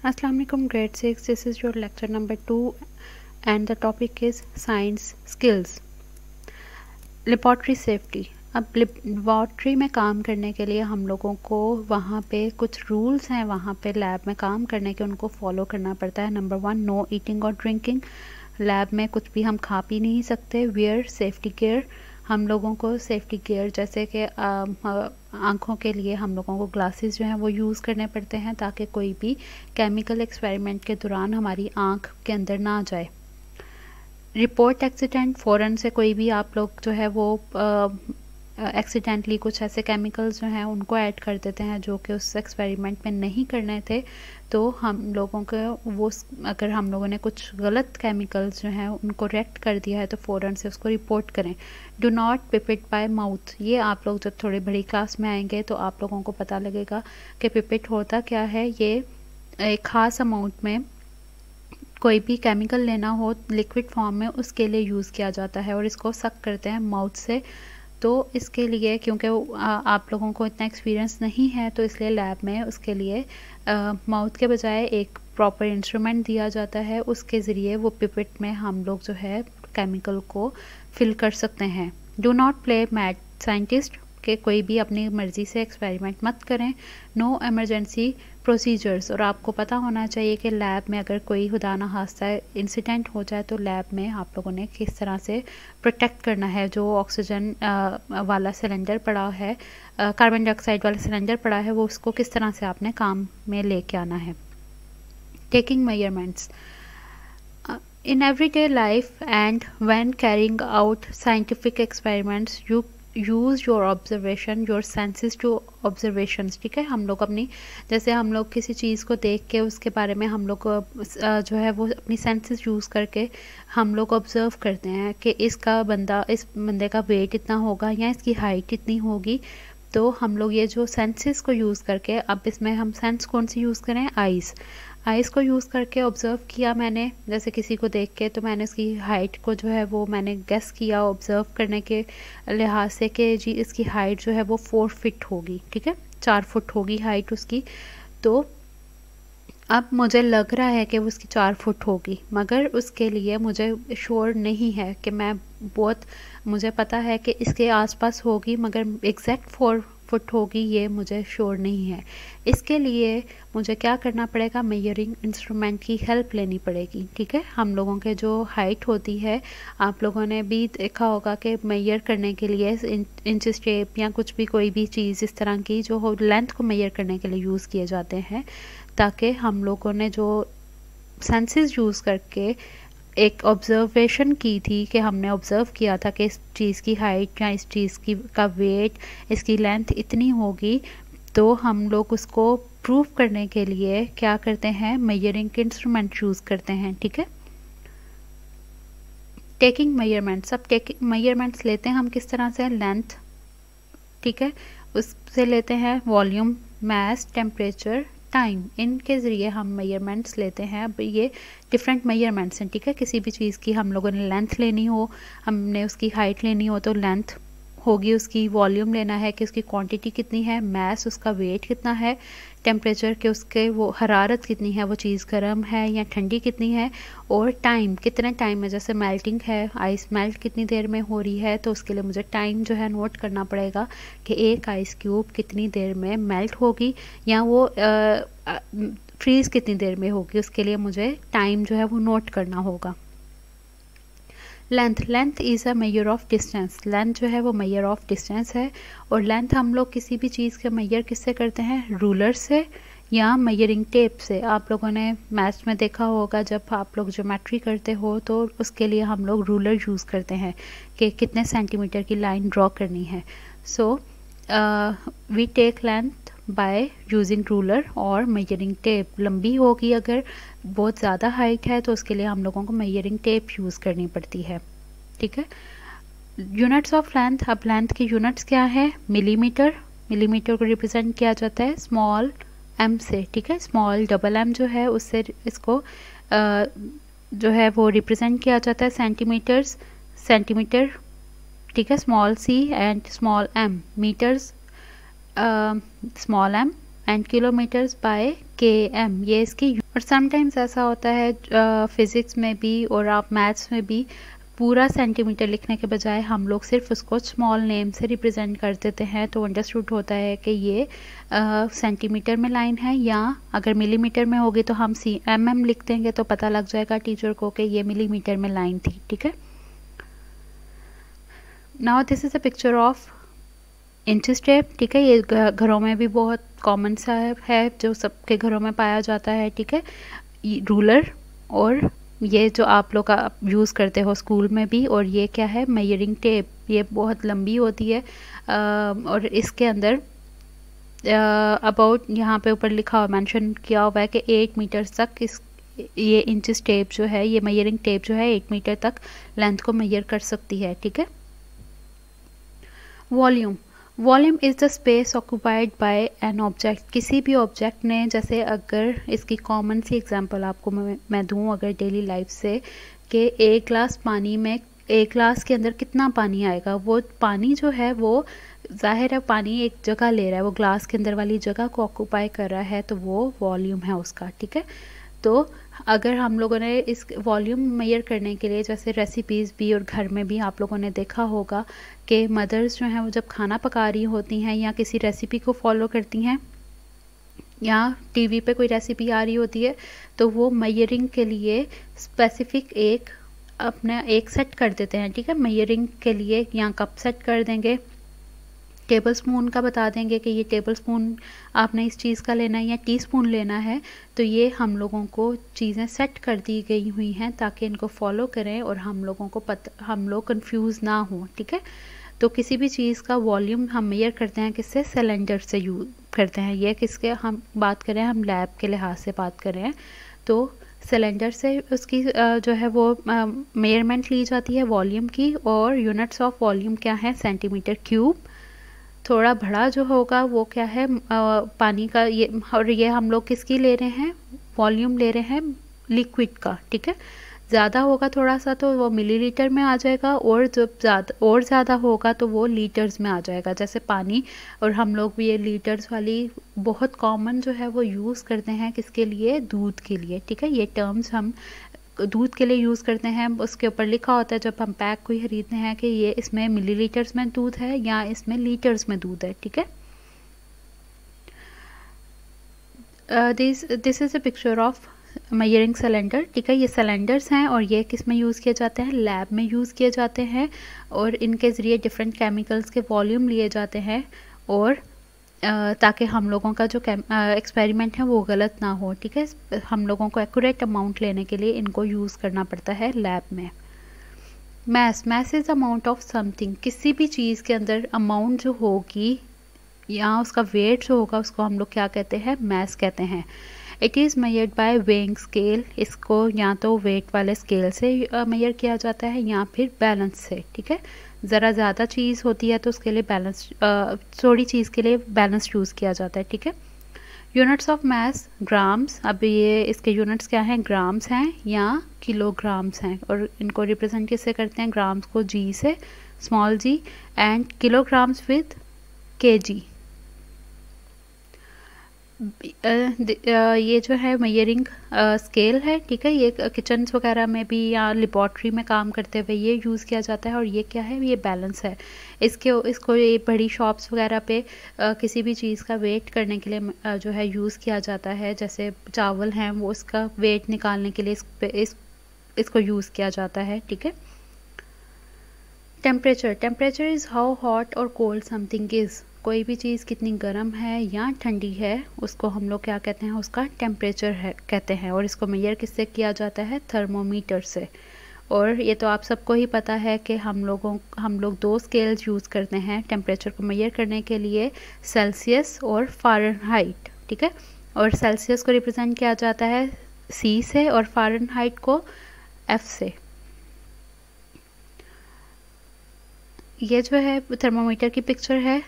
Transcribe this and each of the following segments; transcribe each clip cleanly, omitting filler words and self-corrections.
Assalamu alaikum, grade 6. This is your lecture number 2 and the topic is science skills. Laboratory safety. अब laboratory में काम करने के लिए हम लोगों को वहाँ पे कुछ रूल्स हैं, वहाँ पे लैब में काम करने के उनको फॉलो करना पड़ता है। नंबर 1, नो ईटिंग और ड्रिंकिंग। लैब में कुछ भी हम खा पी नहीं सकते। वेयर सेफ्टी केयर, हम लोगों को सेफ्टी केयर जैसे कि आँखों के लिए हम लोगों को ग्लासेस जो हैं वो यूज़ करने पड़ते हैं ताकि कोई भी केमिकल एक्सपेरिमेंट के दौरान हमारी आँख के अंदर ना जाए। रिपोर्ट एक्सीडेंट, फ़ौरन से कोई भी आप लोग जो है वो एक्सीडेंटली कुछ ऐसे केमिकल्स जो हैं उनको ऐड कर देते हैं जो कि उस एक्सपेरिमेंट में नहीं करने थे, तो हम लोगों को वो अगर हम लोगों ने कुछ गलत केमिकल्स जो हैं उनको रिएक्ट कर दिया है तो फ़ौरन से उसको रिपोर्ट करें। Do not pipette bye mouth, ये आप लोग जब थोड़ी बड़ी क्लास में आएंगे तो आप लोगों को पता लगेगा कि पिपिट होता क्या है। ये एक ख़ास अमाउंट में कोई भी केमिकल लेना हो लिक्विड फॉर्म में उसके लिए यूज़ किया जाता है और इसको सक करते हैं माउथ से। तो इसके लिए क्योंकि आप लोगों को इतना एक्सपीरियंस नहीं है तो इसलिए लैब में उसके लिए माउथ के बजाय एक प्रॉपर इंस्ट्रूमेंट दिया जाता है, उसके ज़रिए वो पिपेट में हम लोग जो है केमिकल को फिल कर सकते हैं। Do not play mad scientist, कि कोई भी अपनी मर्ज़ी से एक्सपेरिमेंट मत करें। नो इमरजेंसी प्रोसीजर्स, और आपको पता होना चाहिए कि लैब में अगर कोई खुदा ना खास्ता इंसिडेंट हो जाए तो लैब में आप लोगों ने किस तरह से प्रोटेक्ट करना है। जो ऑक्सीजन वाला सिलेंडर पड़ा है, कार्बन डाइऑक्साइड वाला सिलेंडर पड़ा है, वो उसको किस तरह से आपने काम में लेके आना है। Taking measurements in everyday life and when carrying out scientific experiments you use your observation your senses to observations. ठीक है, हम लोग अपनी जैसे हम लोग किसी चीज़ को देख के उसके बारे में हम लोग जो है वो अपनी सेंसेस यूज़ करके हम लोग ऑब्ज़र्व करते हैं कि इस बंदे का वेट इतना होगा या इसकी हाइट इतनी होगी। तो हम लोग ये जो सेंसेस को यूज़ करके, अब इसमें हम सेंस कौन सी यूज़ करें, आइज़ को यूज़ करके ऑब्ज़र्व किया मैंने, जैसे किसी को देख के तो मैंने उसकी हाइट को जो है वो मैंने गेस किया ऑब्ज़र्व करने के लिहाज से कि जी इसकी हाइट जो है वो 4 फीट होगी। ठीक है, 4 फुट होगी हाइट उसकी। तो अब मुझे लग रहा है कि वो उसकी 4 फुट होगी, मगर उसके लिए मुझे श्योर नहीं है कि मुझे पता है कि इसके आसपास होगी मगर एग्जैक्ट 4 फुट होगी ये मुझे श्योर नहीं है। इसके लिए मुझे क्या करना पड़ेगा, मेजरिंग इंस्ट्रूमेंट की हेल्प लेनी पड़ेगी। ठीक है, हम लोगों के जो हाइट होती है, आप लोगों ने भी देखा होगा कि मेजर करने के लिए इंच टेप या कुछ भी कोई भी चीज़ इस तरह की जो हो लेंथ को मेजर करने के लिए यूज़ किए जाते हैं, ताकि हम लोगों ने जो सेंसेस यूज़ करके एक ऑब्जर्वेशन की थी कि हमने ऑब्ज़र्व किया था कि इस चीज़ की हाइट या इस चीज़ की का वेट, इसकी लेंथ इतनी होगी, तो हम लोग उसको प्रूव करने के लिए क्या करते हैं, मेजरिंग के इंस्ट्रूमेंट यूज़ करते हैं। ठीक है, टेकिंग मेजरमेंट्स। अब टेकिंग मेजरमेंट्स लेते हैं हम किस तरह से, लेंथ, ठीक है, उससे लेते हैं वॉल्यूम, मास, टेम्परेचर, टाइम, इनके ज़रिए हम मेजरमेंट्स लेते हैं। अब ये डिफरेंट मेजरमेंट्स हैं। ठीक है, किसी भी चीज़ की हम लोगों ने लेंथ लेनी हो, हमने उसकी हाइट लेनी हो तो लेंथ होगी उसकी, वॉल्यूम लेना है कि उसकी क्वांटिटी कितनी है, मास उसका वेट कितना है, टेम्परेचर के उसके वो हरारत कितनी है, वो चीज़ गर्म है या ठंडी कितनी है, और टाइम कितने टाइम में, जैसे मेल्टिंग है, आइस मेल्ट कितनी देर में हो रही है, तो उसके लिए मुझे टाइम जो है नोट करना पड़ेगा कि एक आइस क्यूब कितनी देर में मेल्ट होगी या वो फ्रीज़ कितनी देर में होगी, उसके लिए मुझे टाइम जो है वो नोट करना होगा। Length is a measure of distance, length जो है वो मेजर ऑफ डिस्टेंस है। और लेंथ हम लोग किसी भी चीज़ का मेजर किससे करते हैं, रूलर से या मेजरिंग टेप से। आप लोगों ने मैथ्स में देखा होगा जब आप लोग ज्योमेट्री करते हो तो उसके लिए हम लोग रूलर यूज़ करते हैं कि कितने सेंटीमीटर की लाइन ड्रॉ करनी है। So we take length by using ruler और मेजरिंग टेप। लंबी होगी अगर बहुत ज़्यादा हाइट है तो उसके लिए हम लोगों को मेजरिंग टेप यूज़ करनी पड़ती है। ठीक है, यूनिट्स ऑफ लेंथ। अब लेंथ की यूनिट्स क्या है, मिलीमीटर को रिप्रेजेंट किया जाता है स्मॉल m से। ठीक है, स्मॉल डबल m जो है उससे इसको जो है वो रिप्रेजेंट किया जाता है सेंटीमीटर। ठीक है, small c and small m, metres small m and kilometres by km, ये इसकी। और समटाइम्स ऐसा होता है फिज़िक्स में भी और आप मैथ्स में भी पूरा सेंटीमीटर लिखने के बजाय हम लोग सिर्फ उसको स्मॉल नेम से रिप्रेजेंट कर देते हैं, तो अंडरस्टूड होता है कि ये सेंटीमीटर में लाइन है, या अगर मिलीमीटर में होगी तो हम mm लिख देंगे तो पता लग जाएगा टीचर को कि ये मिलीमीटर में लाइन थी, ठीक है। Now this is a picture of inches tape, ठीक है। ये घरों में भी बहुत कॉमन सा है, जो सबके घरों में पाया जाता है, ठीक है। रूलर, और ये जो आप लोग यूज़ करते हो स्कूल में भी, और ये क्या है, मेजरिंग टेप। ये बहुत लंबी होती है और इसके अंदर अबाउट यहाँ पे ऊपर लिखा हुआ, मेंशन किया हुआ है कि 8 मीटर तक ये इंचेस टेप जो है, ये मेजरिंग टेप जो है 8 मीटर तक लेंथ को मेजर कर सकती है, ठीक है। Volume, volume is the space occupied by an object. किसी भी ऑब्जेक्ट ने, जैसे अगर इसकी कॉमन सी एग्जांपल आपको मैं दूं अगर डेली लाइफ से, कि एक ग्लास पानी में, एक ग्लास के अंदर कितना पानी आएगा, वो पानी जो है वो जाहिर है पानी एक जगह ले रहा है, वो ग्लास के अंदर वाली जगह को ऑक्यूपाई कर रहा है, तो वो वॉल्यूम है उसका, ठीक है। तो अगर हम लोगों ने इस वॉल्यूम मेजर करने के लिए, जैसे रेसिपीज़ भी और घर में भी आप लोगों ने देखा होगा कि मदर्स जो हैं वो जब खाना पका रही होती हैं या किसी रेसिपी को फॉलो करती हैं, या टीवी पे कोई रेसिपी आ रही होती है, तो वो मेजरिंग के लिए स्पेसिफिक एक सेट कर देते हैं, ठीक है। मेजरिंग के लिए यहाँ कप सेट कर देंगे, टेबल स्पून का बता देंगे कि ये टेबल स्पून आपने इस चीज़ का लेना है या टी स्पून लेना है, तो ये हम लोगों को चीज़ें सेट कर दी गई हुई हैं ताकि इनको फॉलो करें और हम लोगों को हम लोग कंफ्यूज ना हो, ठीक है। तो किसी भी चीज़ का वॉल्यूम हम मेजर करते हैं किससे, सिलेंडर से यूज करते हैं। ये किसके हम बात करें, हम लैब के लिहाज से बात कर रहे हैं, तो सिलेंडर से उसकी जो है वो मेजरमेंट ली जाती है वॉल्यूम की, और यूनिट्स ऑफ वॉल्यूम क्या है, सेंटीमीटर क्यूब। थोड़ा बड़ा जो होगा वो क्या है, पानी का, ये, और ये हम लोग किसकी ले रहे हैं, वॉल्यूम ले रहे हैं लिक्विड का, ठीक है। ज़्यादा होगा थोड़ा सा तो वो मिलीलीटर में आ जाएगा, और जब ज़्यादा होगा तो वो लीटर्स में आ जाएगा, जैसे पानी। और हम लोग भी ये लीटर्स वाली बहुत कॉमन जो है वो यूज़ करते हैं किसके लिए, दूध के लिए, ठीक है। ये टर्म्स हम दूध के लिए यूज़ करते हैं, उसके ऊपर लिखा होता है जब हम पैक कोई ख़रीदते हैं कि ये इसमें मिलीलीटर्स में दूध है या इसमें लीटर्स में दूध है, ठीक है। This is a picture of measuring cylinder, ठीक है। ये सिलेंडर्स हैं और ये किस में यूज़ किए जाते हैं, लैब में यूज़ किए जाते हैं, और इनके ज़रिए डिफरेंट केमिकल्स के वॉल्यूम लिए जाते हैं, और ताकि हम लोगों का जो एक्सपेरिमेंट है वो गलत ना हो, ठीक है। हम लोगों को एक्यूरेट अमाउंट लेने के लिए इनको यूज़ करना पड़ता है लैब में। Mass is amount of something. किसी भी चीज़ के अंदर अमाउंट जो होगी या उसका वेट जो होगा उसको हम लोग क्या कहते हैं, मैस कहते हैं। It is measured by weighing scale. इसको या तो वेट वाले स्केल से मेजर किया जाता है या फिर बैलेंस से, ठीक है। ज़रा ज़्यादा चीज़ होती है तो उसके लिए बैलेंस, थोड़ी चीज़ के लिए बैलेंस यूज़ किया जाता है, ठीक है। Units of mass, grams. अब ये इसके यूनिट्स क्या हैं, ग्राम्स हैं या किलोग्राम्स हैं, और इनको रिप्रेजेंट किससे करते हैं, ग्राम्स को जी से, small G, and kilograms with KG. ये जो है मेजरिंग स्केल है, ठीक है। ये किचन वगैरह में भी या लेबॉर्ट्री में काम करते हुए ये यूज़ किया जाता है, और ये क्या है, ये बैलेंस है। इसको ये बड़ी शॉप्स वगैरह पे किसी भी चीज़ का वेट करने के लिए जो है यूज़ किया जाता है, जैसे चावल हैं वो इसका वेट निकालने के लिए इसको यूज़ किया जाता है, ठीक है। टेम्परेचर इज़ हाउ हॉट और कोल्ड समथिंग इज़। कोई भी चीज़ कितनी गर्म है या ठंडी है उसको हम लोग क्या कहते हैं, उसका टेम्परेचर है कहते हैं, और इसको मेजर किससे किया जाता है, थर्मोमीटर से। और ये तो आप सबको ही पता है कि हम लोग 2 स्केल्स यूज़ करते हैं टेम्परेचर को मेजर करने के लिए, सेल्सियस और फ़ारेनहाइट, ठीक है। और सेल्सियस को रिप्रेजेंट किया जाता है C से और फ़ारेनहाइट को F से। ये जो है थर्मोमीटर की पिक्चर है,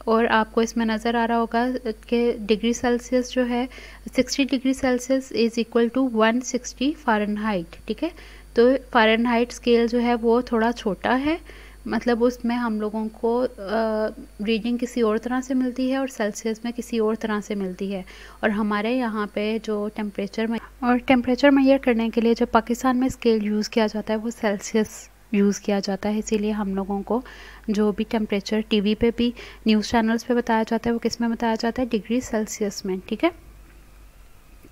और आपको इसमें नज़र आ रहा होगा कि डिग्री सेल्सियस जो है 60 degree Celsius is equal to 160 Fahrenheit, ठीक है। तो फ़ारेनहाइट स्केल जो है वो थोड़ा छोटा है, मतलब उसमें हम लोगों को रीडिंग किसी और तरह से मिलती है और सेल्सियस में किसी और तरह से मिलती है। और हमारे यहाँ पे जो टेम्परेचर मेजर करने के लिए जो पाकिस्तान में स्केल यूज़ किया जाता है वो सेल्सियस यूज़ किया जाता है। इसीलिए हम लोगों को जो भी टेम्परेचर टीवी पे भी न्यूज़ चैनल्स पे बताया जाता है वो किस में बताया जाता है, डिग्री सेल्सियस में। ठीक है।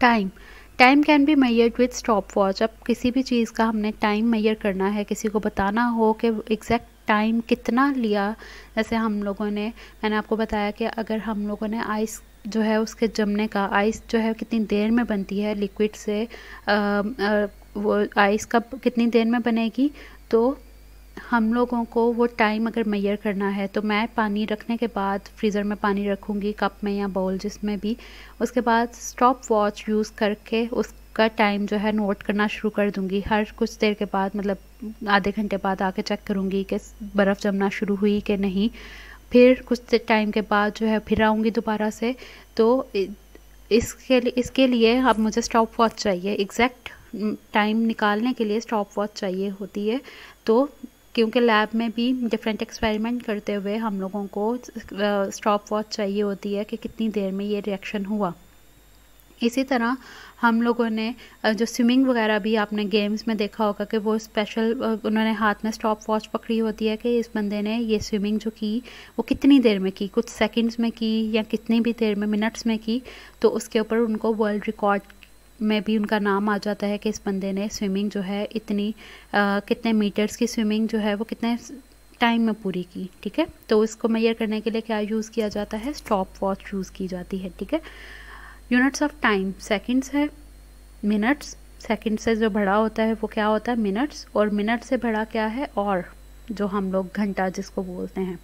Time can be measured with stop watch. अब किसी भी चीज़ का हमने टाइम मेजर करना है, किसी को बताना हो कि एग्जैक्ट टाइम कितना लिया, जैसे हम लोगों ने, मैंने आपको बताया कि अगर हम लोगों ने आइस जो है उसके जमने का, आइस जो है कितनी देर में बनती है लिक्विड से, वो आइस कब कितनी देर में बनेगी, तो हम लोगों को वो टाइम अगर मेजर करना है तो मैं पानी रखने के बाद फ्रीज़र में पानी रखूँगी, कप में या बाउल जिसमें भी, उसके बाद स्टॉप वॉच यूज़ करके उसका टाइम जो है नोट करना शुरू कर दूँगी। हर कुछ देर के बाद, मतलब आधे घंटे बाद आके चेक करूँगी कि बर्फ़ जमना शुरू हुई कि नहीं। फिर कुछ टाइम के बाद जो है फिर आऊँगी दोबारा से। तो इसके लिए अब मुझे स्टॉप वॉच चाहिए, एग्जैक्ट टाइम निकालने के लिए स्टॉप वॉच चाहिए होती है। तो क्योंकि लैब में भी डिफरेंट एक्सपेरिमेंट करते हुए हम लोगों को स्टॉप वॉच चाहिए होती है कि कितनी देर में ये रिएक्शन हुआ। इसी तरह हम लोगों ने जो स्विमिंग वगैरह भी आपने गेम्स में देखा होगा कि वो स्पेशल उन्होंने हाथ में स्टॉप वॉच पकड़ी होती है कि इस बंदे ने ये स्विमिंग जो की वो कितनी देर में की, कुछ सेकंड्स में की या कितनी भी देर में, मिनट्स में की, तो उसके ऊपर उनको वर्ल्ड रिकॉर्ड में भी उनका नाम आ जाता है कि इस बंदे ने स्विमिंग जो है इतनी कितने मीटर्स की स्विमिंग जो है वो कितने टाइम में पूरी की। ठीक है। तो इसको मेजर करने के लिए क्या यूज़ किया जाता है, स्टॉप वॉच यूज़ की जाती है। ठीक है। यूनिट्स ऑफ टाइम सेकंड्स है, मिनट्स, सेकंड से जो बड़ा होता है वो क्या होता है, मिनट्स, और मिनट से बड़ा क्या है, और जो हम लोग घंटा जिसको बोलते हैं।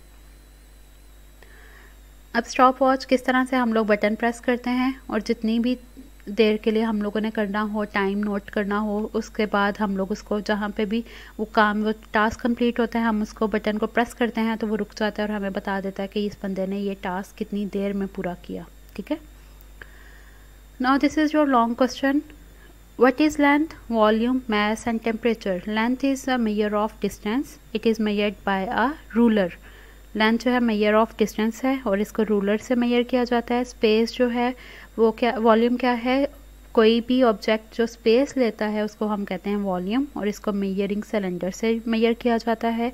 अब स्टॉप वॉच किस तरह से हम लोग बटन प्रेस करते हैं और जितनी भी देर के लिए हम लोगों ने करना हो, टाइम नोट करना हो, उसके बाद हम लोग उसको जहाँ पे भी वो काम, वो टास्क कंप्लीट होता है, हम उसको बटन को प्रेस करते हैं तो वो रुक जाता है और हमें बता देता है कि इस बंदे ने ये टास्क कितनी देर में पूरा किया। ठीक है। Now this is your long question. What is length, volume, mass and temperature? Length is a measure of distance. It is measured by a ruler. Length जो है मेजर ऑफ डिस्टेंस है और इसको रूलर से मेजर किया जाता है। Space जो है वो क्या, वॉल्यूम क्या है, कोई भी ऑब्जेक्ट जो स्पेस लेता है उसको हम कहते हैं वॉल्यूम, और इसको मेजरिंग सिलेंडर से मेजर किया जाता है।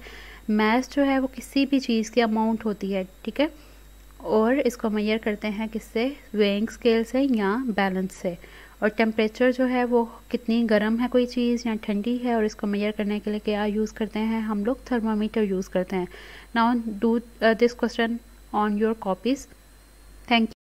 मैस जो है वो किसी भी चीज़ की अमाउंट होती है। ठीक है। और इसको मेजर करते हैं किससे, वेइंग स्केल से या बैलेंस से। और टेम्परेचर जो है वो कितनी गर्म है कोई चीज़ या ठंडी है, और इसको मेजर करने के लिए क्या यूज़ करते हैं हम लोग, थर्मामीटर यूज़ करते हैं। Now do this question on your copies. Thank you.